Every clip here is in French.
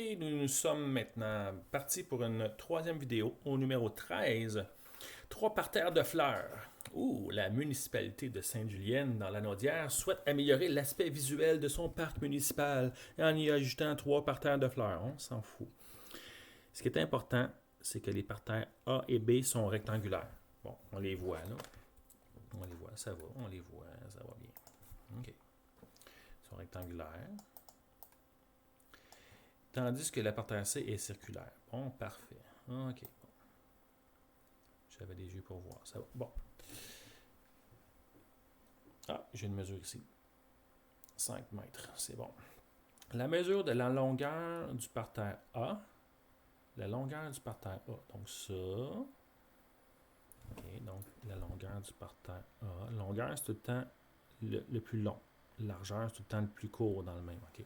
Et nous sommes maintenant partis pour une troisième vidéo au numéro 13. 3 parterres de fleurs. La municipalité de Sainte-Julienne dans la Naudière souhaite améliorer l'aspect visuel de son parc municipal en y ajoutant 3 parterres de fleurs. On s'en fout. Ce qui est important, c'est que les parterres A et B sont rectangulaires. Bon, on les voit là. On les voit, ça va. On les voit, ça va bien. OK. Ils sont rectangulaires. Tandis que la parterre C est circulaire. Bon, parfait. OK. Bon. J'avais des yeux pour voir. Ça va. Bon. Ah, j'ai une mesure ici. 5 mètres. C'est bon. La mesure de la longueur du parterre A. La longueur du parterre A. Donc ça. OK. Donc la longueur du parterre A. Longueur, c'est tout le temps le plus long. Largeur, c'est tout le temps le plus court dans le même. OK.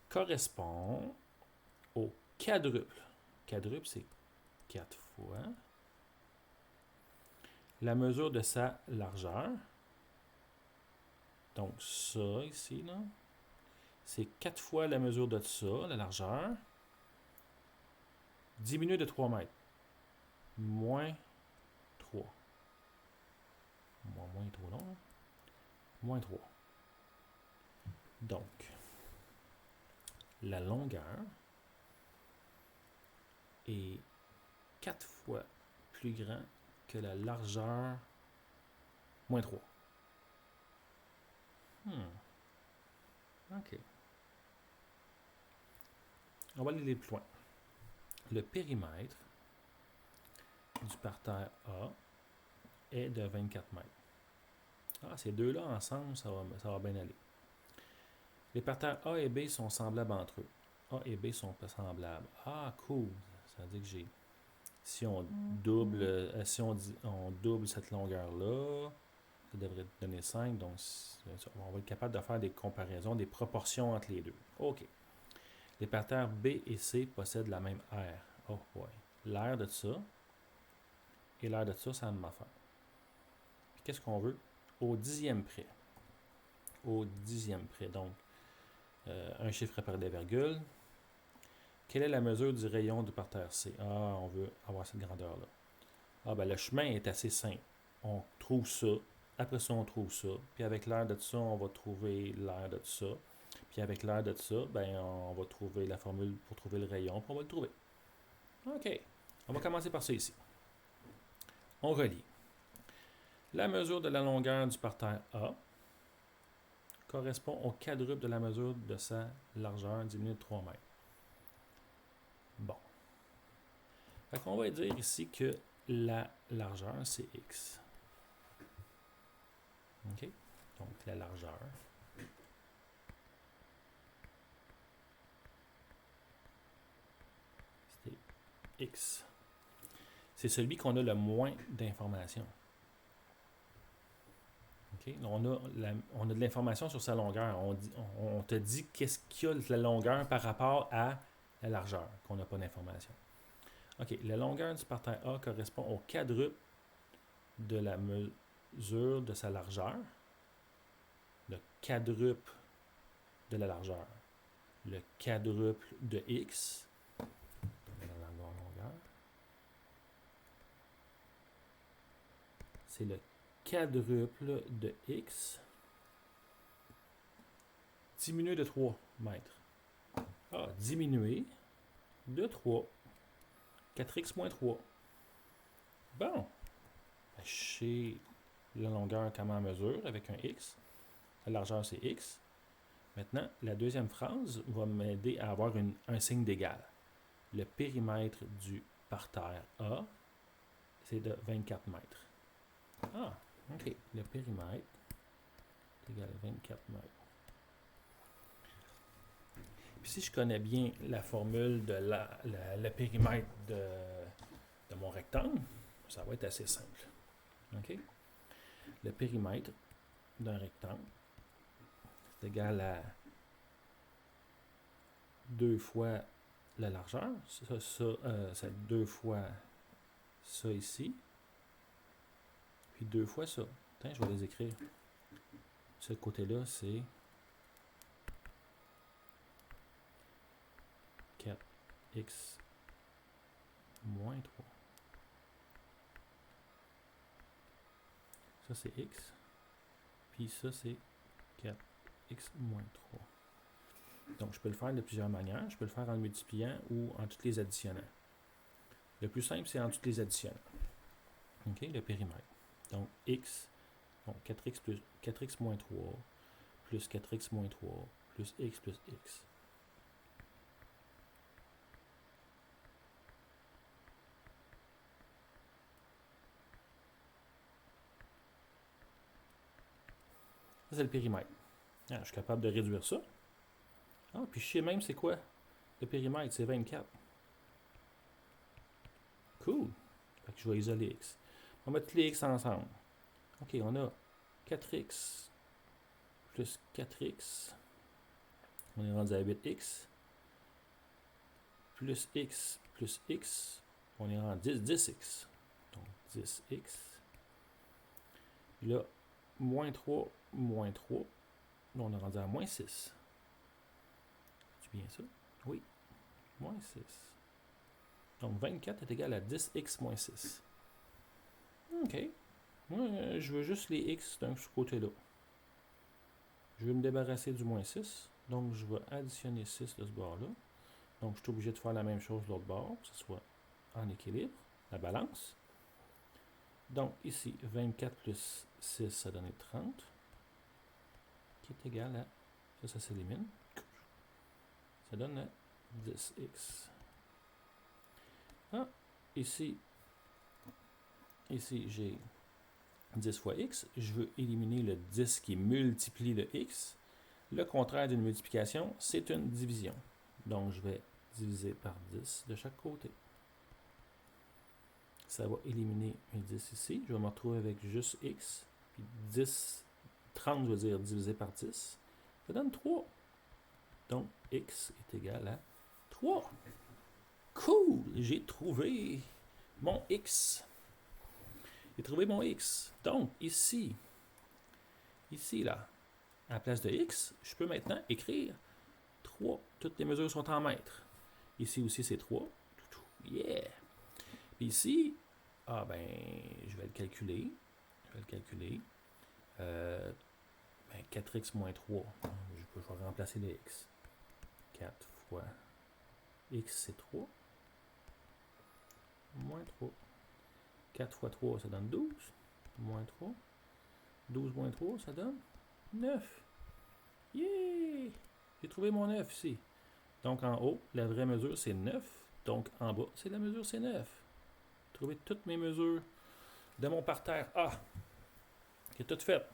Correspond au quadruple. Quadruple, c'est 4 fois la mesure de sa largeur. Donc ça ici, là, c'est 4 fois la mesure de ça, la largeur, diminué de 3 mètres. Moins 3. Moins 3, non? Moins 3. Donc, la longueur est 4 fois plus grand que la largeur moins 3. OK. On va aller plus loin. Le périmètre du parterre A est de 24 mètres. Ah, ces deux-là ensemble, ça va bien aller. Les parterres A et B sont semblables entre eux. A et B sont pas semblables. Ah, cool. Ça veut dire que j'ai... Si on double, on double cette longueur-là, ça devrait donner 5. Donc, on va être capable de faire des comparaisons, des proportions entre les deux. OK. Les parterres B et C possèdent la même aire. Oh, ouais. L'aire de ça et l'aire de ça, c'est la même affaire. Puis, qu'est-ce qu'on veut? Au dixième près. Au dixième près. Donc, un chiffre après des virgules. Quelle est la mesure du rayon du parterre C? Ah, on veut avoir cette grandeur-là. Ah, ben le chemin est assez simple. On trouve ça. Après ça, on trouve ça. Puis avec l'aire de ça, on va trouver l'aire de ça. Puis avec l'aire de ça, ben on va trouver la formule pour trouver le rayon. Puis on va le trouver. OK. On va commencer par ça ici. On relie. La mesure de la longueur du parterre A correspond au quadruple de la mesure de sa largeur diminuée de 3 mètres. Bon. Fait qu'on va dire ici que la largeur, c'est X. OK? Donc, la largeur. C'est X. C'est celui qu'on a le moins d'informations. OK? On a de l'information sur sa longueur. On te dit qu'est-ce qu'il y a de la longueur par rapport à la largeur, qu'on n'a pas d'information. OK. La longueur du parterre A correspond au quadruple de la mesure de sa largeur. Le quadruple de la largeur. Le quadruple de X. La longueur. C'est le quadruple de X diminué de 3 mètres. Ah, diminué de 3. 4x moins 3. Bon. Je sais la longueur comment on mesure avec un x. La largeur, c'est x. Maintenant, la deuxième phrase va m'aider à avoir un signe d'égal. Le périmètre du parterre A, c'est de 24 mètres. Ah, OK. Le périmètre est égal à 24 mètres. Puis si je connais bien la formule de le périmètre de mon rectangle, ça va être assez simple. OK? Le périmètre d'un rectangle, c'est égal à 2 fois la largeur. C'est 2 fois ça ici. Puis 2 fois ça. Attends, je vais les écrire. Ce côté-là, c'est 4 x moins 3. Ça, c'est x. Puis ça, c'est 4x moins 3. Donc, je peux le faire de plusieurs manières. Je peux le faire en le multipliant ou en toutes les additionnant. Le plus simple, c'est en toutes les additionnant. OK, le périmètre. Donc, x, donc 4x plus 4x moins 3, plus 4x moins 3, plus x plus x. Ça, c'est le périmètre. Ah, je suis capable de réduire ça. Ah, puis je sais même c'est quoi le périmètre, c'est 24. Cool. Fait que je vais isoler x. On va mettre tous les x ensemble. OK, on a 4x plus 4x. On est rendu à 8x. Plus x plus x. On est rendu à 10x. Donc 10x. Puis là, moins 3, moins 3. Là, on est rendu à moins 6. C'est bien ça? Oui. Moins 6. Donc 24 est égal à 10x moins 6. OK. Moi, je veux juste les x d'un côté-là. Je vais me débarrasser du moins 6. Donc, je vais additionner 6 de ce bord-là. Donc, je suis obligé de faire la même chose de l'autre bord, que ce soit en équilibre, la balance. Donc, ici, 24 plus 6, ça donne 30, qui est égal à, ça s'élimine. Ça donne à 10x. Ah, ici j'ai 10 fois x. Je veux éliminer le 10 qui multiplie le x. Le contraire d'une multiplication, c'est une division. Donc, je vais diviser par 10 de chaque côté. Ça va éliminer mes 10 ici. Je vais me retrouver avec juste x. Puis 10, 30, je veux dire, divisé par 10. Ça donne 3. Donc, x est égal à 3. Cool! J'ai trouvé mon x. J'ai trouvé mon x. Donc, ici, là, à la place de x, je peux maintenant écrire 3. Toutes les mesures sont en mètres. Ici aussi, c'est 3. Yeah! Puis ici, ah ben, je vais le calculer. 4x moins 3. Je vais remplacer les x. 4 fois x, c'est 3. Moins 3. 4 fois 3, ça donne 12. Moins 3. 12 moins 3, ça donne 9. Yeah! J'ai trouvé mon 9 ici. Donc en haut, la vraie mesure, c'est 9. Donc en bas, c'est la mesure, c'est 9. J'ai trouvé toutes mes mesures de mon parterre A. C'est tout fait.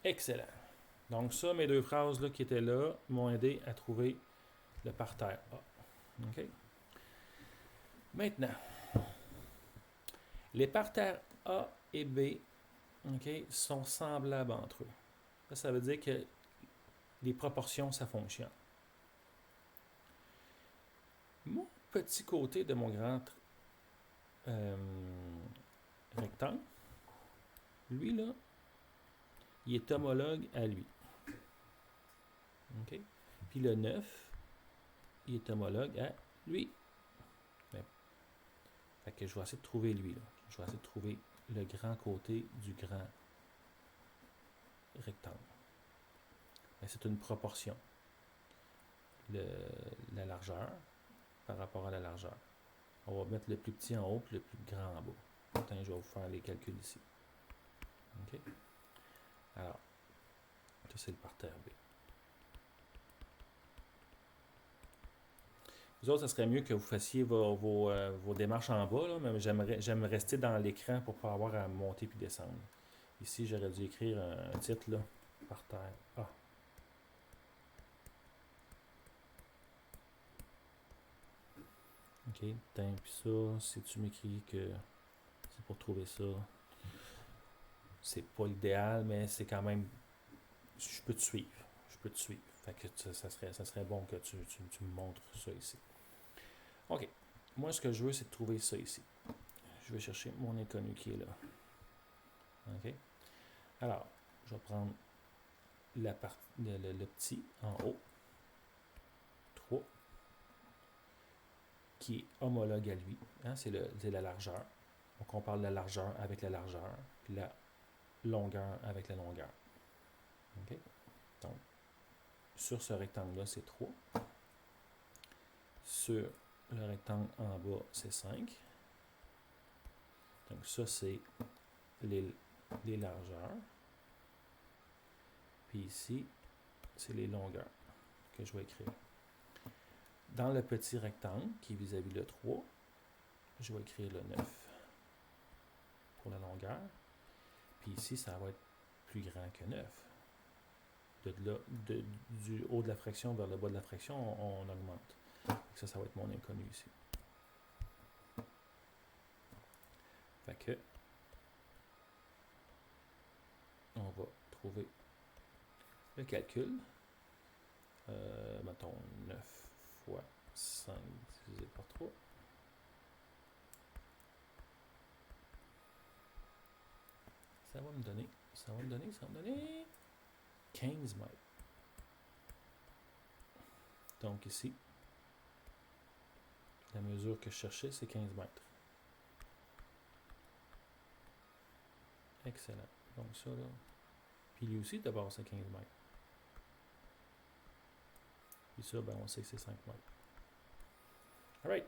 Excellent. Donc ça, mes deux phrases là, qui étaient là m'ont aidé à trouver le parterre A. OK? Maintenant, les parterres A et B, okay, sont semblables entre eux. Ça veut dire que les proportions, ça fonctionne. Mon petit côté de mon grand rectangle, lui là, il est homologue à lui. OK? Puis le 9, il est homologue à lui. Fait que je vais essayer de trouver lui. Là. Je vais essayer de trouver le grand côté du grand rectangle. C'est une proportion. La largeur par rapport à la largeur. On va mettre le plus petit en haut et le plus grand en bas. Attends, je vais vous faire les calculs ici. OK? Alors, ça c'est le parterre B. Vous autres, ça serait mieux que vous fassiez vos démarches en bas, là, mais j'aime rester dans l'écran pour ne pas avoir à monter puis descendre. Ici, j'aurais dû écrire un titre, là, parterre A. OK, puis ça, si tu m'écris que c'est pour trouver ça, c'est pas l'idéal, mais c'est quand même, je peux te suivre. Fait que ça serait bon que tu me montres ça ici. OK. Moi, ce que je veux, c'est de trouver ça ici. Je vais chercher mon inconnu qui est là. OK. Alors, je vais prendre le petit en haut. 3. qui est homologue à lui. Hein, c'est la largeur. Donc, on parle de la largeur avec la largeur, puis la longueur avec la longueur. OK? Donc, sur ce rectangle-là, c'est 3. Sur le rectangle en bas, c'est 5. Donc, ça, c'est les largeurs. Puis ici, c'est les longueurs que je vais écrire. Dans le petit rectangle, qui est vis-à-vis le 3, je vais écrire le 9 pour la longueur. Puis ici, ça va être plus grand que 9. Du haut de la fraction vers le bas de la fraction, on augmente. Ça va être mon inconnu ici. Fait que, on va trouver le calcul. Mettons 9 fois 5 divisé par 3. Ça va me donner 15 mètres. Donc ici, la mesure que je cherchais, c'est 15 mètres. Excellent. Donc ça, là. Puis lui aussi, d'abord, c'est 15 mètres. Puis ça, ben, on sait que c'est 5 mètres. Alright.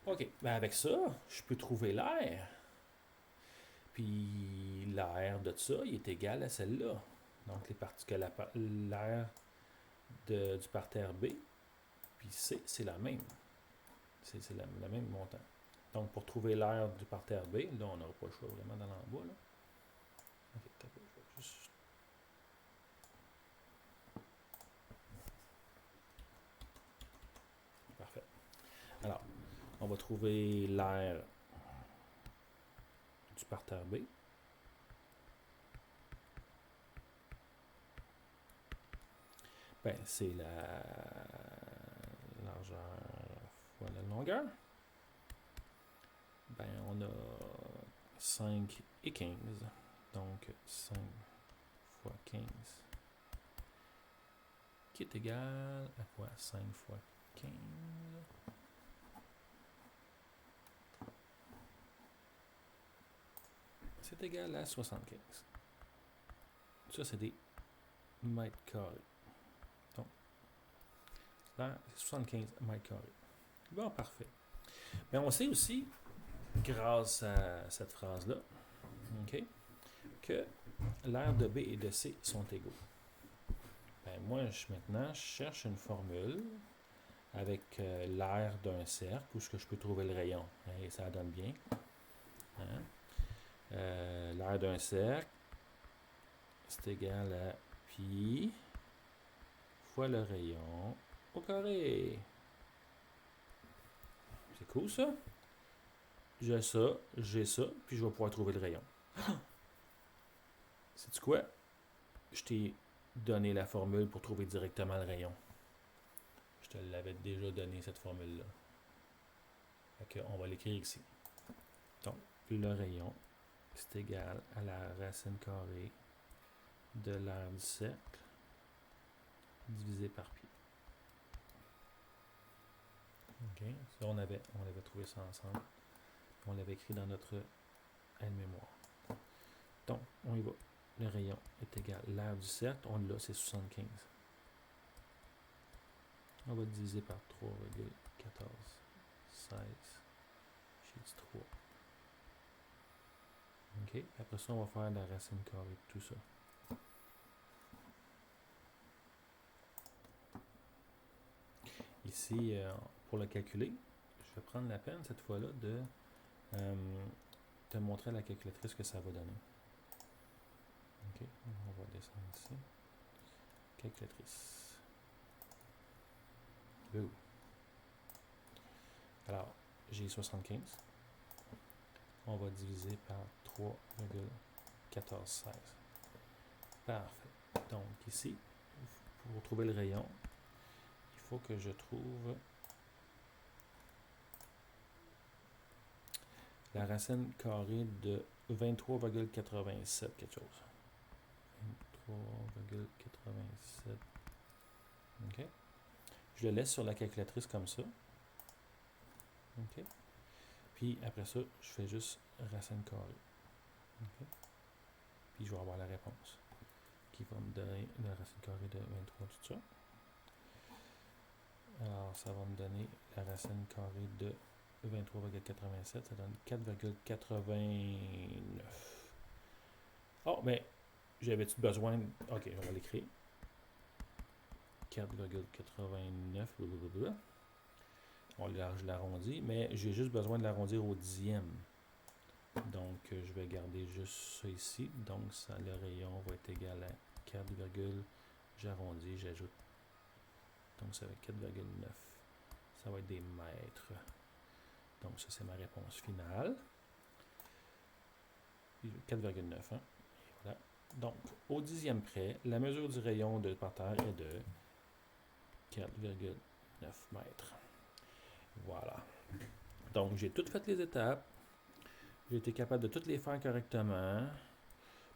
OK. Ben, avec ça, je peux trouver l'air. Puis l'air de ça, il est égal à celle-là. Donc, l'air du parterre B, puis C, c'est la même. C'est la même montant. Donc, pour trouver l'air du parterre B, là, on n'aura pas le choix vraiment dans l'en bas. Là. OK, je vais juste... Parfait. Alors, on va trouver l'air du parterre B. Ben, c'est la largeur fois la longueur. Ben, on a 5 et 15. Donc, 5 fois 15. Qui est égal à quoi? 5 fois 15. C'est égal à 75. Ça, c'est des mètres carrés. Donc, là, c'est 75 mètres carrés. Bon, parfait. Mais on sait aussi, grâce à cette phrase-là, okay, que l'aire de B et de C sont égaux. Ben, moi, maintenant, je cherche une formule avec l'aire d'un cercle où je peux trouver le rayon. Et ça donne bien. Hein? L'aire d'un cercle, c'est égal à pi fois le rayon au carré. C'est cool, ça? J'ai ça, puis je vais pouvoir trouver le rayon. Sais-tu quoi? Je t'ai donné la formule pour trouver directement le rayon. Je te l'avais déjà donné, cette formule-là. Fait qu'on va l'écrire ici. Donc, le rayon, c'est égal à la racine carrée de l'aire du cercle divisé par pi. OK. Ça, on avait trouvé ça ensemble. On l'avait écrit dans notre aide-mémoire. Donc, on y va. Le rayon est égal à l'aire du cercle. On l'a, c'est 75. On va diviser par 3,1416. J'ai dit 3. OK. Après ça, on va faire la racine carrée de tout ça. Ici, pour le calculer, je vais prendre la peine cette fois-là de te montrer à la calculatrice que ça va donner. OK. On va descendre ici. Calculatrice. Alors, j'ai 75. On va diviser par 3,1416. Parfait. Donc ici, pour trouver le rayon, il faut que je trouve la racine carrée de 23,87 quelque chose. 23,87. OK. Je le laisse sur la calculatrice comme ça. OK? Puis après ça, je fais juste racine carrée. OK? Puis je vais avoir la réponse qui va me donner la racine carrée de 23, tout ça. Alors, ça va me donner la racine carrée de 23,87. Ça donne 4,89. Oh, mais j'avais-tu besoin... OK, on va l'écrire. 4,89. Je l'arrondis, mais j'ai juste besoin de l'arrondir au dixième. Donc, je vais garder juste ça ici. Donc, ça, le rayon va être égal à 4, j'arrondis, j'ajoute. Donc, ça va être 4,9. Ça va être des mètres. Donc, ça, c'est ma réponse finale. 4,9. Hein? Voilà. Donc, au dixième près, la mesure du rayon de par terre est de 4,9 mètres. Voilà. Donc, j'ai toutes fait les étapes. J'ai été capable de toutes les faire correctement.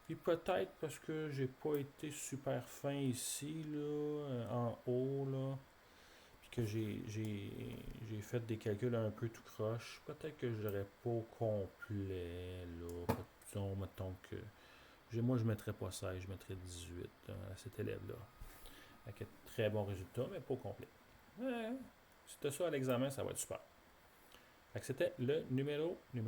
Puis peut-être parce que j'ai pas été super fin ici, là, en haut, là, puis que j'ai fait des calculs un peu tout croche, peut-être que je l'aurais pas au complet, là. Disons, mettons que... Moi, je ne mettrais pas 16, je mettrais 18 à cet élève-là. Avec un très bon résultat, mais pas au complet. Ouais, si t'as ça à l'examen, ça va être super. Fait que c'était le numéro 13.